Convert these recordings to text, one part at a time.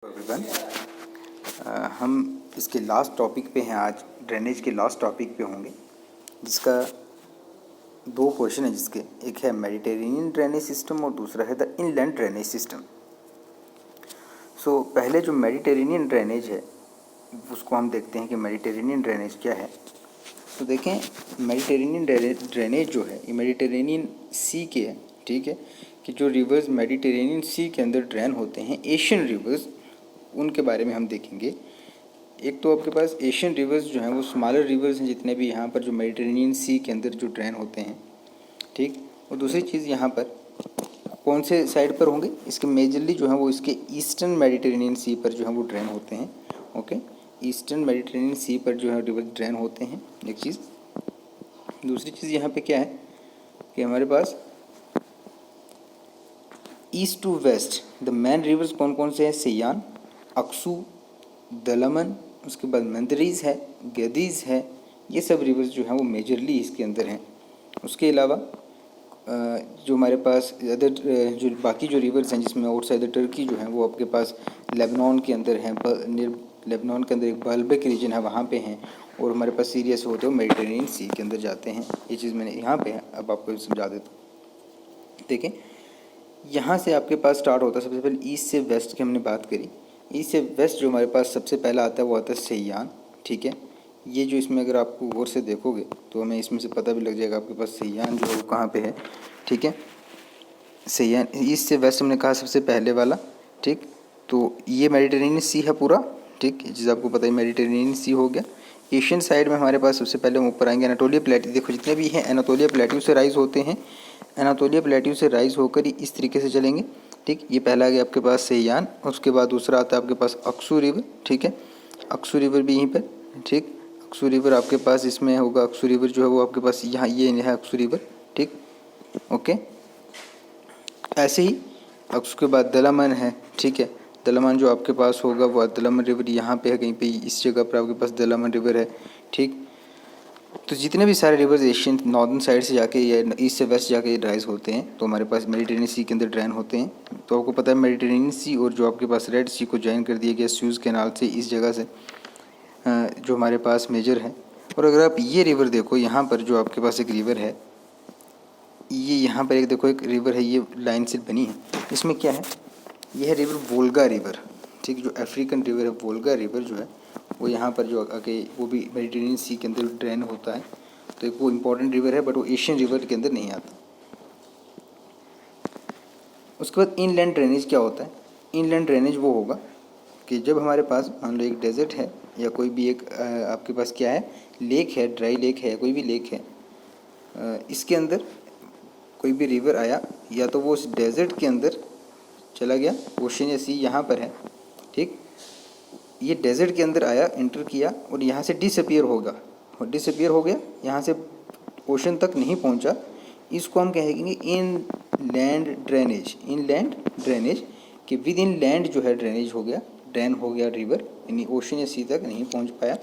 Everyone, हम इसके last topic पे हैं। आज ड्रेनेज के लास्ट टॉपिक पे होंगे, जिसका दो क्वेश्चन है। जिसके एक है मेडिटेरेनियन ड्रेनेज सिस्टम और दूसरा है द इनलैंड ड्रेनेज सिस्टम। पहले जो मेडिटेरेनियन ड्रेनेज है उसको हम देखते हैं कि मेडिटेरेनियन ड्रेनेज क्या है। तो देखें, मेडिटेरेनियन ड्रेनेज जो है ये मेडिटेरेनियन सी के है, ठीक है, कि जो रिवर्स मेडिटेरेनियन सी के अंदर ड्रेन होते हैं, एशियन रिवर्स, उनके बारे में हम देखेंगे। एक तो आपके पास एशियन रिवर्स जो हैं वो स्मॉलर रिवर्स हैं जितने भी यहाँ पर जो मेडिटेरेनियन सी के अंदर जो ड्रेन होते हैं, ठीक। और दूसरी चीज़ यहाँ पर कौन से साइड पर होंगे, इसके मेजरली जो है वो इसके ईस्टर्न मेडिटेरेनियन सी पर जो है वो ड्रेन होते हैं। ओके, ईस्टर्न मेडिटेरेनियन सी पर जो है रिवर ड्रेन होते हैं, एक चीज़। दूसरी चीज़ यहाँ पे क्या है कि हमारे पास east to west the main rivers कौन कौन से हैं, सयान, अक्सू, दलमन, उसके बाद मंदरीज है, गदीज है। ये सब रिवर्स जो हैं वो मेजरली इसके अंदर हैं। उसके अलावा जो हमारे पास अदर जो बाकी जो रिवर्स हैं जिसमें आउटसाइड द टर्की जो हैं वो आपके पास लेबनान के अंदर हैं, लेबनान के अंदर एक बाल्बिक रीजन है वहाँ पे हैं, और हमारे पास सीरिया से होते हुए मेडिटेरेनियन सी के अंदर जाते हैं। ये चीज़ मैंने यहाँ पे है, अब आपको समझा देता हूँ। देखें, यहाँ से आपके पास स्टार्ट होता है। सबसे पहले ईस्ट से वेस्ट की हमने बात करी। ईस्ट से वेस्ट जो हमारे पास सबसे पहला आता है वो आता है सयान, ठीक है। ये जो इसमें अगर आपको गौर से देखोगे तो हमें इसमें से पता भी लग जाएगा आपके पास सयान जो है वो कहाँ पे है, ठीक है। सयान ईस्ट से वेस्ट हमने कहा सबसे पहले वाला, ठीक। तो ये मेडिटेरेनियन सी है पूरा, ठीक, जिसे आपको पता है मेडिटेरेनियन सी हो गया। एशियन साइड में हमारे पास सबसे पहले हम ऊपर आएंगे एनाटोलिया प्लेट्यू। देखो जितने भी हैं एनाटोलिया प्लेट्यू से राइज होते हैं, एनाटोलिया प्लेट्यू से राइज होकर ही इस तरीके से चलेंगे, ठीक। ये पहला आ गया आपके पास सयान, उसके बाद दूसरा आता है आपके पास अक्सू रिवर, ठीक है। अक्सू रिवर भी यहीं पर, ठीक। अक्सू रिवर आपके पास इसमें होगा, अक्सू रिवर जो है वो आपके पास यहाँ ये है अक्सू रिवर, ठीक, ओके। ऐसे ही उसके बाद दलामन है, ठीक है। दलामन जो आपके पास होगा वो दलामन रिवर यहाँ पे है, कहीं पे इस जगह पर आपके पास दलामन रिवर है, ठीक। तो जितने भी सारे रिवर्स एशियन नॉर्दर्न साइड से जाके या ईस्ट से वेस्ट जाके राइज होते हैं तो हमारे पास मेडिटेरेनियन सी के अंदर ड्रेन होते हैं। तो आपको पता है मेडिटेरेनियन सी और जो आपके पास रेड सी को ज्वाइन कर दिया गया स्यूज़ कैनाल से, इस जगह से जो हमारे पास मेजर है। और अगर आप ये रिवर देखो, यहाँ पर जो आपके पास एक रिवर है, ये यहाँ पर एक देखो एक रिवर है, ये लाइन से बनी है। इसमें क्या है, यह है रिवर वोल्गा रिवर, ठीक। जो अफ्रीकन रिवर है वोल्गा रिवर जो है वो यहाँ पर जो आके वो भी मेडिटेरेनियन सी के अंदर ड्रेन होता है। तो एक वो इम्पॉर्टेंट रिवर है, बट वो एशियन रिवर के अंदर नहीं आता। उसके बाद इनलैंड ड्रेनेज क्या होता है। इनलैंड ड्रेनेज वो होगा कि जब हमारे पास मान लो एक डेजर्ट है या कोई भी एक आपके पास क्या है, लेक है, ड्राई लेक है, कोई भी लेक है, इसके अंदर कोई भी रिवर आया, या तो वो उस डेजर्ट के अंदर चला गया, ओशन या सी यहाँ पर है, ठीक। ये डेजर्ट के अंदर आया, एंटर किया और यहाँ से डिसअपियर होगा, और डिसअपियर हो गया, यहाँ से ओशन तक नहीं पहुँचा। इसको हम कहेंगे इनलैंड ड्रेनेज। इनलैंड ड्रेनेज कि विद इन लैंड जो है ड्रेनेज हो गया, ड्रेन हो गया रिवर, यानी ओशन या सी तक नहीं पहुँच पाया।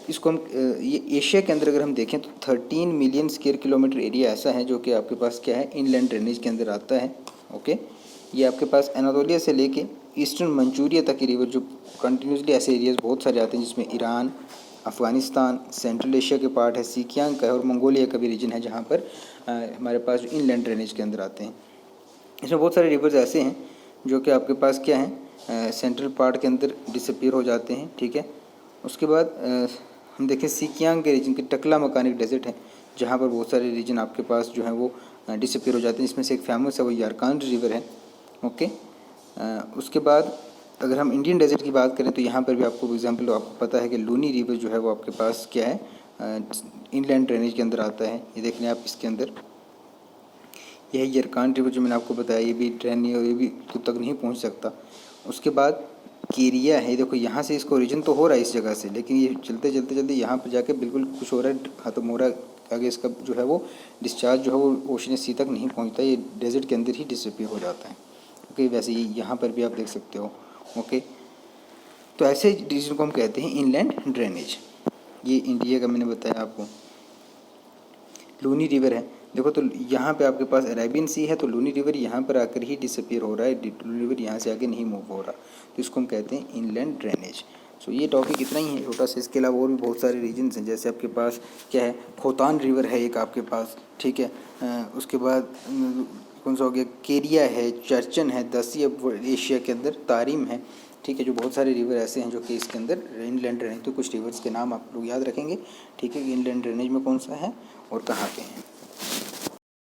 इसको हम ये एशिया के अंदर अगर हम देखें तो 13 मिलियन स्क्वायर किलोमीटर एरिया ऐसा है जो कि आपके पास क्या है, इनलैंड ड्रेनेज के अंदर आता है, ओके। ये आपके पास एनातोलिया से लेके ईस्टर्न मंचूरिया तक की रिवर जो कंटिन्यूसली ऐसे एरियाज बहुत सारे आते हैं, जिसमें ईरान, अफ़गानिस्तान, सेंट्रल एशिया के पार्ट है, सिकियांग का है, और मंगोलिया का भी रीजन है जहाँ पर हमारे पास जो इनलैंड ड्रेनेज के अंदर आते हैं। इसमें बहुत सारे रिवर्स ऐसे हैं जो कि आपके पास क्या हैं, सेंट्रल पार्ट के अंदर डिसअपीयर हो जाते हैं, ठीक है। उसके बाद हम देखें सिकियांग के रीजन के टकला मकान एक डेजर्ट है जहाँ पर बहुत सारे रीजन आपके पास जो हैं वो डिसअपीयर हो जाते हैं। इसमें से एक फेमस है वो यारकान रिवर है, ओके। उसके बाद अगर हम इंडियन डेजर्ट की बात करें तो यहाँ पर भी आपको एग्जांपल आपको पता है कि लूनी रिवर जो है वो आपके पास क्या है, इनलैंड ड्रेनेज के अंदर आता है। ये देख लें आप, इसके अंदर यह यरकान रिवर जो मैंने आपको बताया, ये भी ड्रेन नहीं, ये भी खुद तक नहीं पहुँच सकता। उसके बाद केरिया है, देखो यहाँ से इसको ओरिजिन तो हो रहा है इस जगह से, लेकिन ये चलते चलते चलते यहाँ पर जाके बिल्कुल कुछ हो रहा है, ख़त्म हो रहा है। आगे इसका जो है वो डिस्चार्ज जो है वो ओशन सी तक नहीं पहुँचता, ये डेजर्ट के अंदर ही डिसअपीयर हो जाता है, ओके। वैसे ही यहाँ पर भी आप देख सकते हो, ओके। तो ऐसे रीजन को हम कहते हैं इनलैंड ड्रेनेज। ये इंडिया का मैंने बताया आपको। लूनी रिवर है, देखो तो यहाँ पे आपके पास अरेबियन सी है, तो लूनी रिवर यहाँ पर आकर ही डिसअपियर हो रहा है, लूनी रिवर यहाँ से आगे नहीं मूव हो रहा, तो इसको हम कहते हैं इनलैंड ड्रेनेज। सो ये टॉपिक इतना ही है छोटा सा। इसके अलावा और भी बहुत सारे रीजन्स हैं, जैसे आपके पास क्या है, खोतान रिवर है एक आपके पास, ठीक है। उसके बाद कौन सा हो गया, केरिया है, चर्चन है, दसी एशिया के अंदर तारिम है, ठीक है। जो बहुत सारे रिवर ऐसे हैं जो कि इसके अंदर इनलैंड ड्रेनेज, तो कुछ रिवर्स के नाम आप लोग याद रखेंगे, ठीक है, कि इनलैंड ड्रेनेज में कौन सा है और कहाँ पे हैं।